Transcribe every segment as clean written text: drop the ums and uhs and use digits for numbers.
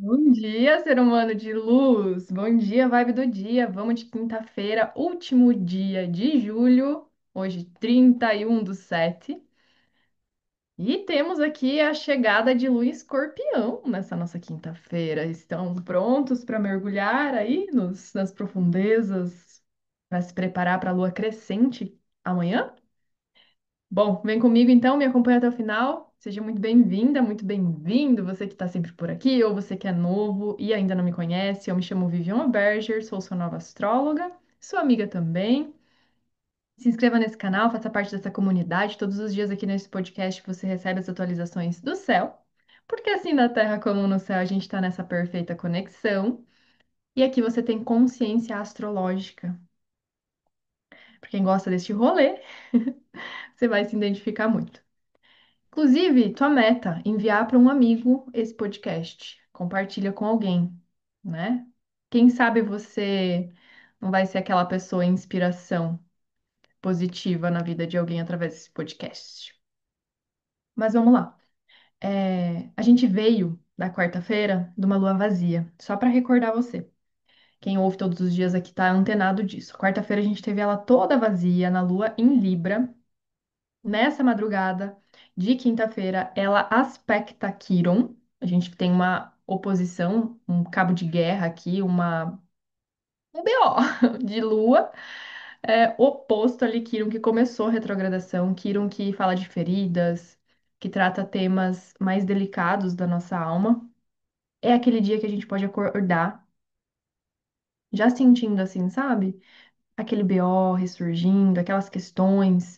Bom dia, ser humano de luz. Bom dia, vibe do dia. Vamos de quinta-feira, último dia de julho, hoje 31/7. E temos aqui a chegada de Lua em Escorpião nessa nossa quinta-feira. Estão prontos para mergulhar aí nas profundezas, para se preparar para a lua crescente amanhã? Bom, vem comigo então, me acompanha até o final. Seja muito bem-vinda, muito bem-vindo, você que está sempre por aqui, ou você que é novo e ainda não me conhece. Eu me chamo Vivian Berger, sou sua nova astróloga, sua amiga também. Se inscreva nesse canal, faça parte dessa comunidade. Todos os dias aqui nesse podcast você recebe as atualizações do céu, porque assim na Terra como no céu a gente está nessa perfeita conexão. E aqui você tem consciência astrológica. Para quem gosta deste rolê, você vai se identificar muito. Inclusive, tua meta, enviar para um amigo esse podcast. Compartilha com alguém, né? Quem sabe você não vai ser aquela pessoa inspiração positiva na vida de alguém através desse podcast. Mas vamos lá. A gente veio da quarta-feira de uma lua vazia, só para recordar você. Quem ouve todos os dias aqui tá antenado disso. Quarta-feira a gente teve ela toda vazia na lua em Libra. Nessa madrugada de quinta-feira, ela aspecta Quiron. A gente tem uma oposição, um cabo de guerra aqui, um BO de Lua, oposto ali, Quiron, que começou a retrogradação, Quiron que fala de feridas, que trata temas mais delicados da nossa alma. É aquele dia que a gente pode acordar já sentindo assim, sabe? Aquele BO ressurgindo, aquelas questões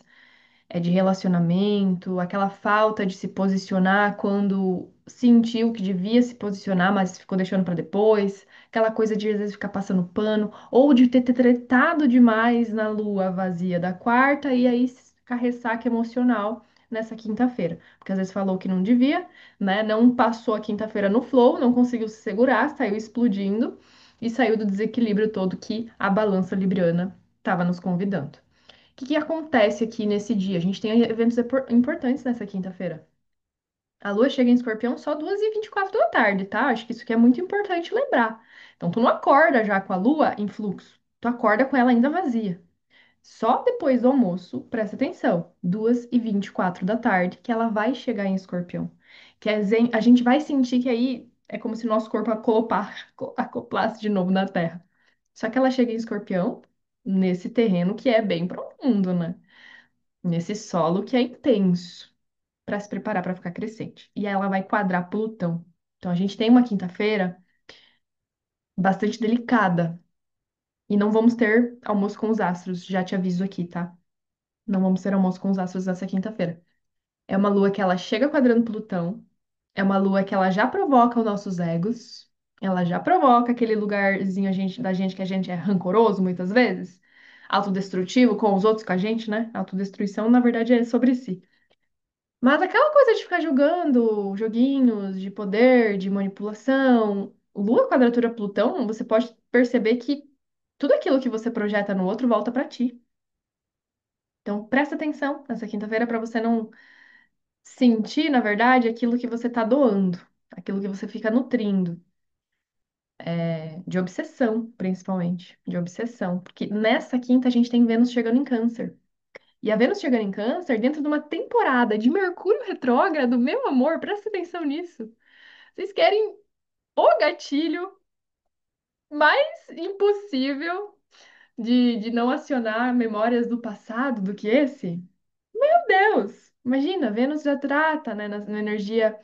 de relacionamento, aquela falta de se posicionar quando sentiu que devia se posicionar, mas ficou deixando para depois, aquela coisa de às vezes ficar passando pano, ou de ter tretado demais na lua vazia da quarta e aí ficar ressaca emocional nessa quinta-feira, porque às vezes falou que não devia, né? Não passou a quinta-feira no flow, não conseguiu se segurar, saiu explodindo e saiu do desequilíbrio todo que a balança libriana estava nos convidando. O que acontece aqui nesse dia? A gente tem eventos importantes nessa quinta-feira. A lua chega em Escorpião só 2h24 da tarde, tá? Acho que isso aqui é muito importante lembrar. Então, tu não acorda já com a lua em fluxo, tu acorda com ela ainda vazia. Só depois do almoço, presta atenção, 2h24 da tarde, que ela vai chegar em Escorpião. A gente vai sentir que aí é como se nosso corpo acoplasse de novo na Terra. Só que ela chega em Escorpião nesse terreno que é bem profundo, né? Nesse solo que é intenso para se preparar para ficar crescente. E aí ela vai quadrar Plutão. Então a gente tem uma quinta-feira bastante delicada e não vamos ter almoço com os astros, já te aviso aqui, tá? Não vamos ter almoço com os astros nessa quinta-feira. É uma lua que ela chega quadrando Plutão, é uma lua que ela já provoca os nossos egos, ela já provoca aquele lugarzinho da gente que a gente é rancoroso muitas vezes, autodestrutivo com os outros, com a gente, né? Autodestruição, na verdade, é sobre si. Mas aquela coisa de ficar jogando joguinhos de poder, de manipulação, Lua quadratura Plutão, você pode perceber que tudo aquilo que você projeta no outro volta pra ti. Então, presta atenção nessa quinta-feira para você não sentir, na verdade, aquilo que você tá doando, aquilo que você fica nutrindo, de obsessão, principalmente, de obsessão, porque nessa quinta a gente tem Vênus chegando em Câncer. E a Vênus chegando em Câncer dentro de uma temporada de Mercúrio retrógrado, meu amor, presta atenção nisso. Vocês querem o gatilho mais impossível de não acionar memórias do passado do que esse? Meu Deus! Imagina, Vênus já trata, né, na energia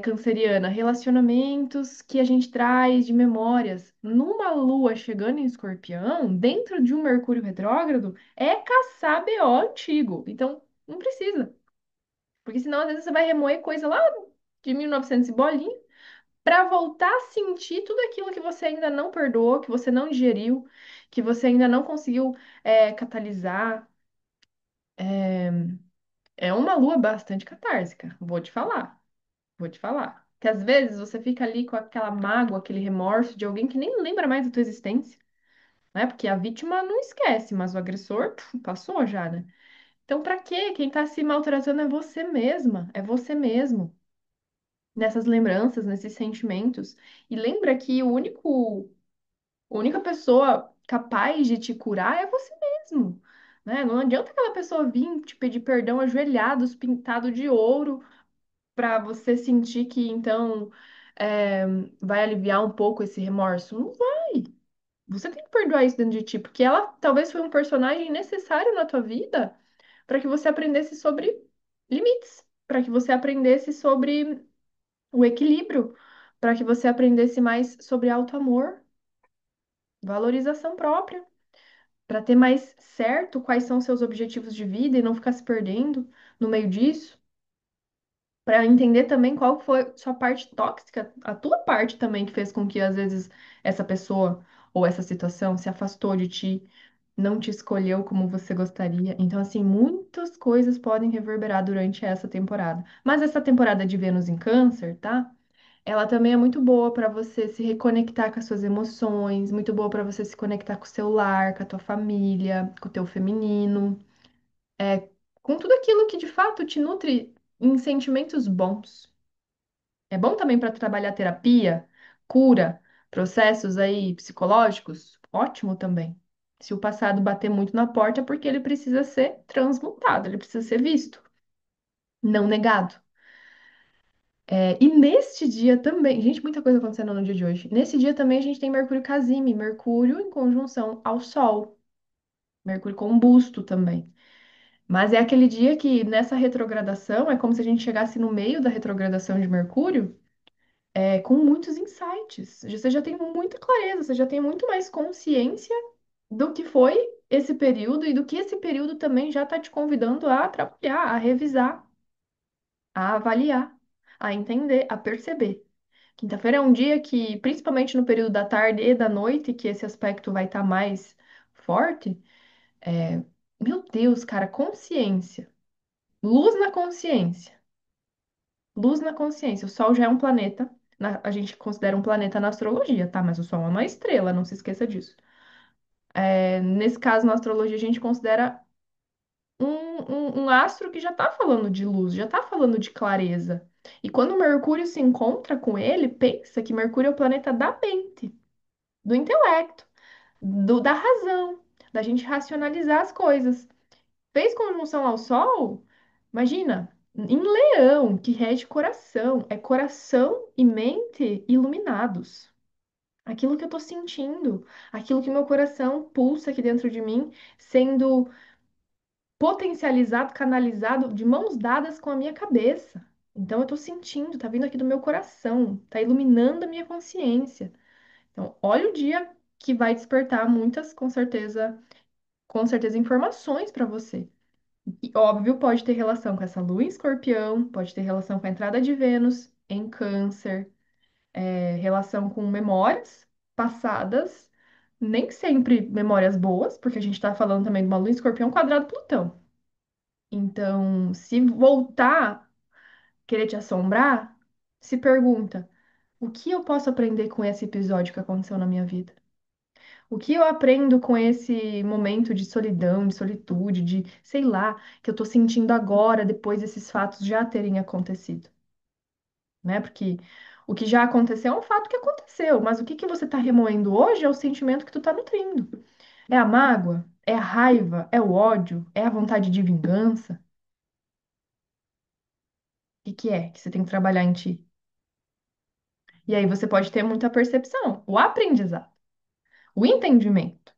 canceriana, relacionamentos que a gente traz de memórias. Numa lua chegando em Escorpião, dentro de um Mercúrio retrógrado, é caçar BO antigo. Então, não precisa. Porque senão, às vezes, você vai remoer coisa lá de 1900 e bolinha para voltar a sentir tudo aquilo que você ainda não perdoou, que você não digeriu, que você ainda não conseguiu catalisar. É uma lua bastante catársica, vou te falar, vou te falar. Que às vezes você fica ali com aquela mágoa, aquele remorso de alguém que nem lembra mais da tua existência, né? Porque a vítima não esquece, mas o agressor passou já, né? Então, pra quê? Quem tá se maltratando é você mesma, é você mesmo. nessas lembranças, nesses sentimentos. E lembra que a única pessoa capaz de te curar é você mesmo, né? Não adianta aquela pessoa vir te pedir perdão ajoelhados, pintado de ouro, para você sentir que então é, vai aliviar um pouco esse remorso. Não vai. Você tem que perdoar isso dentro de ti, porque ela talvez foi um personagem necessário na tua vida para que você aprendesse sobre limites, para que você aprendesse sobre o equilíbrio, para que você aprendesse mais sobre auto-amor, valorização própria, para ter mais certo quais são seus objetivos de vida e não ficar se perdendo no meio disso, para entender também qual foi sua parte tóxica, a tua parte também que fez com que às vezes essa pessoa ou essa situação se afastou de ti, não te escolheu como você gostaria. Então, assim, muitas coisas podem reverberar durante essa temporada. Mas essa temporada de Vênus em Câncer, tá? Ela também é muito boa para você se reconectar com as suas emoções, muito boa para você se conectar com o seu lar, com a tua família, com o teu feminino, com tudo aquilo que de fato te nutre em sentimentos bons. É bom também para trabalhar terapia, cura, processos aí psicológicos, ótimo também. Se o passado bater muito na porta, é porque ele precisa ser transmutado, ele precisa ser visto, não negado. E neste dia também, gente, muita coisa acontecendo no dia de hoje. Nesse dia também a gente tem Mercúrio Casime, Mercúrio em conjunção ao Sol, Mercúrio combusto também. Mas é aquele dia que nessa retrogradação é como se a gente chegasse no meio da retrogradação de Mercúrio, com muitos insights. Você já tem muita clareza, você já tem muito mais consciência do que foi esse período e do que esse período também já está te convidando a trabalhar, a revisar, a avaliar, a entender, a perceber. Quinta-feira é um dia que, principalmente no período da tarde e da noite, que esse aspecto vai estar mais forte, é, meu Deus, cara, consciência. Luz na consciência. Luz na consciência. O Sol já é um planeta. A gente considera um planeta na astrologia, tá? Mas o Sol é uma estrela, não se esqueça disso. Nesse caso, na astrologia, a gente considera um astro que já está falando de luz, já está falando de clareza. E quando Mercúrio se encontra com ele, pensa que Mercúrio é o planeta da mente, do intelecto, da razão, da gente racionalizar as coisas. Fez conjunção ao Sol? Imagina, em Leão, que rege coração, é coração e mente iluminados. Aquilo que eu tô sentindo, aquilo que meu coração pulsa aqui dentro de mim, sendo potencializado, canalizado de mãos dadas com a minha cabeça. Então eu tô sentindo, tá vindo aqui do meu coração, tá iluminando a minha consciência. Então, olha o dia que vai despertar muitas, com certeza, informações para você. E, óbvio, pode ter relação com essa lua em escorpião, pode ter relação com a entrada de Vênus em câncer, relação com memórias passadas, nem sempre memórias boas, porque a gente está falando também de uma lua em escorpião quadrado Plutão. Então, se voltar querer te assombrar, se pergunta: o que eu posso aprender com esse episódio que aconteceu na minha vida? O que eu aprendo com esse momento de solidão, de solitude, de, sei lá, que eu tô sentindo agora, depois desses fatos já terem acontecido, né? Porque o que já aconteceu é um fato que aconteceu, mas o que que você tá remoendo hoje é o sentimento que tu tá nutrindo. É a mágoa? É a raiva? É o ódio? É a vontade de vingança? O que que é que você tem que trabalhar em ti? E aí você pode ter muita percepção, o aprendizado, o entendimento.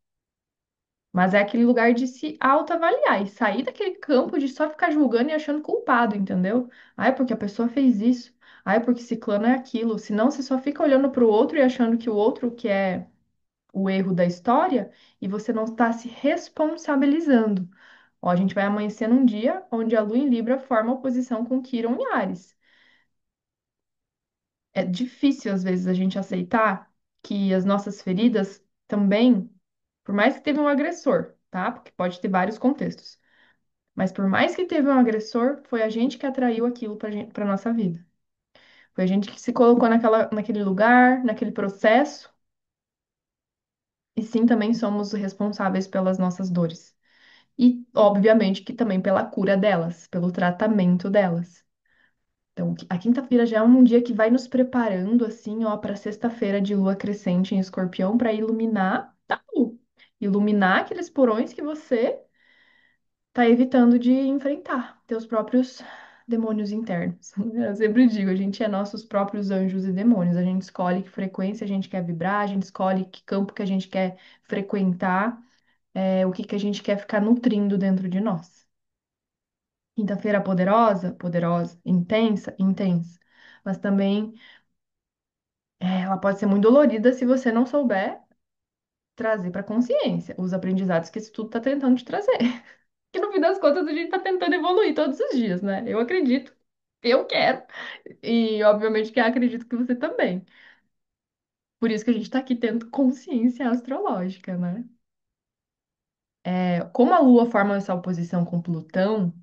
Mas é aquele lugar de se autoavaliar e sair daquele campo de só ficar julgando e achando culpado, entendeu? Ai, porque a pessoa fez isso. Ai, porque ciclano é aquilo. Senão você só fica olhando para o outro e achando que o outro que é o erro da história e você não está se responsabilizando. Ó, a gente vai amanhecer num dia onde a Lua em Libra forma oposição com Quirón em Áries. É difícil às vezes a gente aceitar que as nossas feridas também, por mais que teve um agressor, tá? Porque pode ter vários contextos. Mas por mais que teve um agressor, foi a gente que atraiu aquilo para nossa vida. Foi a gente que se colocou naquele lugar, naquele processo, e sim, também somos responsáveis pelas nossas dores. E, obviamente, que também pela cura delas, pelo tratamento delas. Então, a quinta-feira já é um dia que vai nos preparando, assim, ó, para sexta-feira de lua crescente em Escorpião, para iluminar, tá? Iluminar aqueles porões que você tá evitando de enfrentar, teus próprios demônios internos. Eu sempre digo, a gente é nossos próprios anjos e demônios. A gente escolhe que frequência a gente quer vibrar, a gente escolhe que campo que a gente quer frequentar, o que que a gente quer ficar nutrindo dentro de nós. Quinta-feira poderosa, poderosa, intensa, intensa. Mas também ela pode ser muito dolorida se você não souber trazer para consciência os aprendizados que isso tudo está tentando te trazer. Que no fim das contas a gente está tentando evoluir todos os dias, né? Eu acredito, eu quero, e obviamente que eu acredito que você também. Por isso que a gente está aqui tendo consciência astrológica, né? Como a Lua forma essa oposição com Plutão,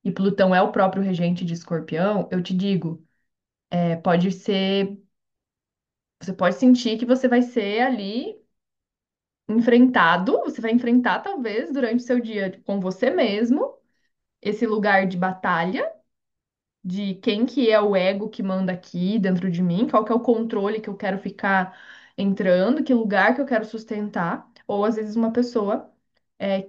e Plutão é o próprio regente de Escorpião, eu te digo, pode ser, você pode sentir que você vai ser ali enfrentado, você vai enfrentar talvez durante o seu dia com você mesmo, esse lugar de batalha de quem que é o ego que manda aqui dentro de mim, qual que é o controle que eu quero ficar entrando, que lugar que eu quero sustentar, ou às vezes uma pessoa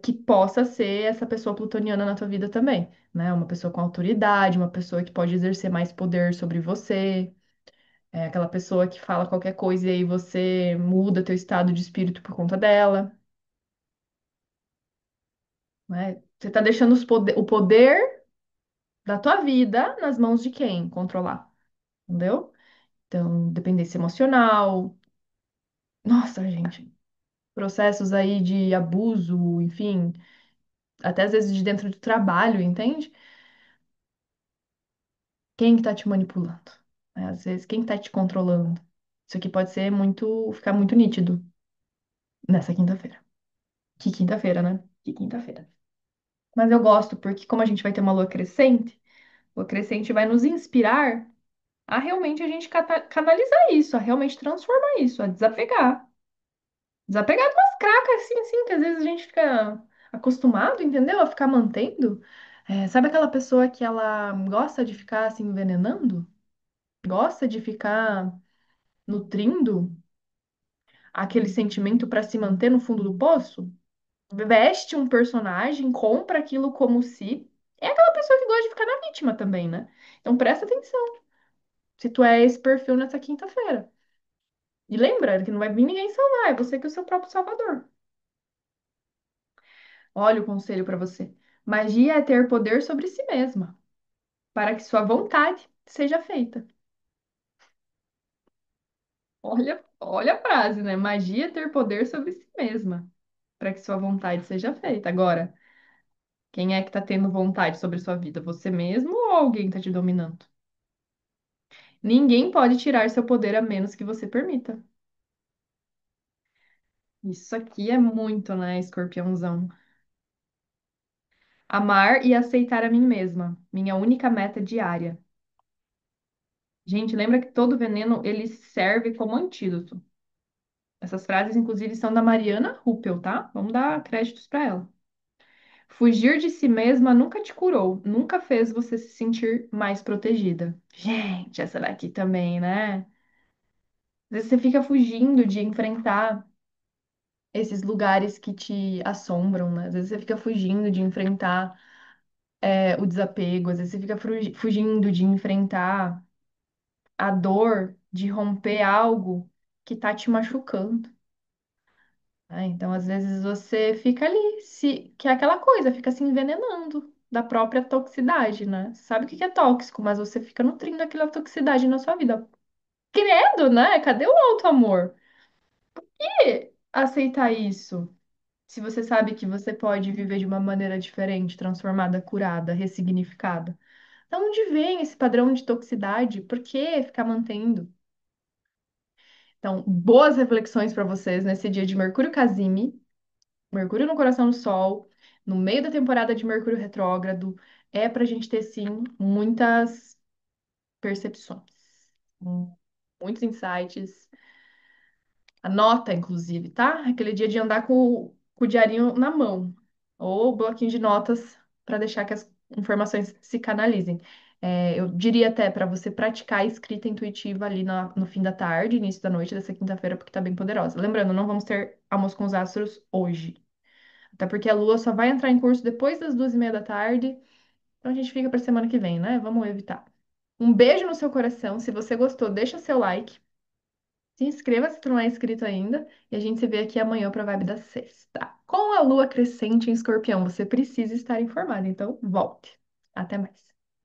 que possa ser essa pessoa plutoniana na tua vida também, né? Uma pessoa com autoridade, uma pessoa que pode exercer mais poder sobre você, aquela pessoa que fala qualquer coisa e aí você muda teu estado de espírito por conta dela, né? Você tá deixando o poder da tua vida nas mãos de quem controlar, entendeu? Então, dependência emocional, nossa, gente, processos aí de abuso, enfim, até às vezes de dentro do trabalho, entende? Quem que tá te manipulando? Às vezes, quem que tá te controlando? Isso aqui pode ser muito, ficar muito nítido nessa quinta-feira. Que quinta-feira, né? Que quinta-feira. Mas eu gosto porque, como a gente vai ter uma lua crescente vai nos inspirar a realmente a gente canalizar isso, a realmente transformar isso, a desapegar. Desapegar de umas cracas assim, assim, que às vezes a gente fica acostumado, entendeu? A ficar mantendo. Sabe aquela pessoa que ela gosta de ficar se envenenando? Gosta de ficar nutrindo aquele sentimento para se manter no fundo do poço? Veste um personagem, compra aquilo como se. É aquela pessoa que gosta de ficar na vítima também, né? Então presta atenção se tu é esse perfil nessa quinta-feira. E lembra que não vai vir ninguém salvar, é você que é o seu próprio salvador. Olha o conselho para você. Magia é ter poder sobre si mesma, para que sua vontade seja feita. Olha, olha a frase, né? Magia é ter poder sobre si mesma, para que sua vontade seja feita. Agora, quem é que está tendo vontade sobre sua vida? Você mesmo ou alguém está te dominando? Ninguém pode tirar seu poder a menos que você permita. Isso aqui é muito, né, escorpiãozão? Amar e aceitar a mim mesma, minha única meta diária. Gente, lembra que todo veneno ele serve como antídoto. Essas frases, inclusive, são da Mariana Ruppel, tá? Vamos dar créditos para ela. Fugir de si mesma nunca te curou, nunca fez você se sentir mais protegida. Gente, essa daqui também, né? Às vezes você fica fugindo de enfrentar esses lugares que te assombram, né? Às vezes você fica fugindo de enfrentar o desapego, às vezes você fica fugindo de enfrentar a dor de romper algo que tá te machucando. Então, às vezes você fica ali, que é aquela coisa, fica se envenenando da própria toxicidade, né? Você sabe o que que é tóxico, mas você fica nutrindo aquela toxicidade na sua vida. Credo, né? Cadê o auto-amor? E aceitar isso, se você sabe que você pode viver de uma maneira diferente, transformada, curada, ressignificada. Da onde vem esse padrão de toxicidade? Por que ficar mantendo? Então, boas reflexões para vocês nesse dia de Mercúrio Casime. Mercúrio no coração do Sol, no meio da temporada de Mercúrio retrógrado, é para a gente ter, sim, muitas percepções, hum, muitos insights. Anota, inclusive, tá? Aquele dia de andar com o diarinho na mão, ou bloquinho de notas para deixar que as informações se canalizem. Eu diria até para você praticar a escrita intuitiva ali no fim da tarde, início da noite dessa quinta-feira, porque tá bem poderosa. Lembrando, não vamos ter Almoço com os Astros hoje. Até porque a Lua só vai entrar em curso depois das 2:30 da tarde. Então a gente fica para semana que vem, né? Vamos evitar. Um beijo no seu coração. Se você gostou, deixa seu like. Se inscreva se tu não é inscrito ainda. E a gente se vê aqui amanhã para a vibe da sexta. Com a Lua crescente em Escorpião, você precisa estar informado. Então, volte. Até mais.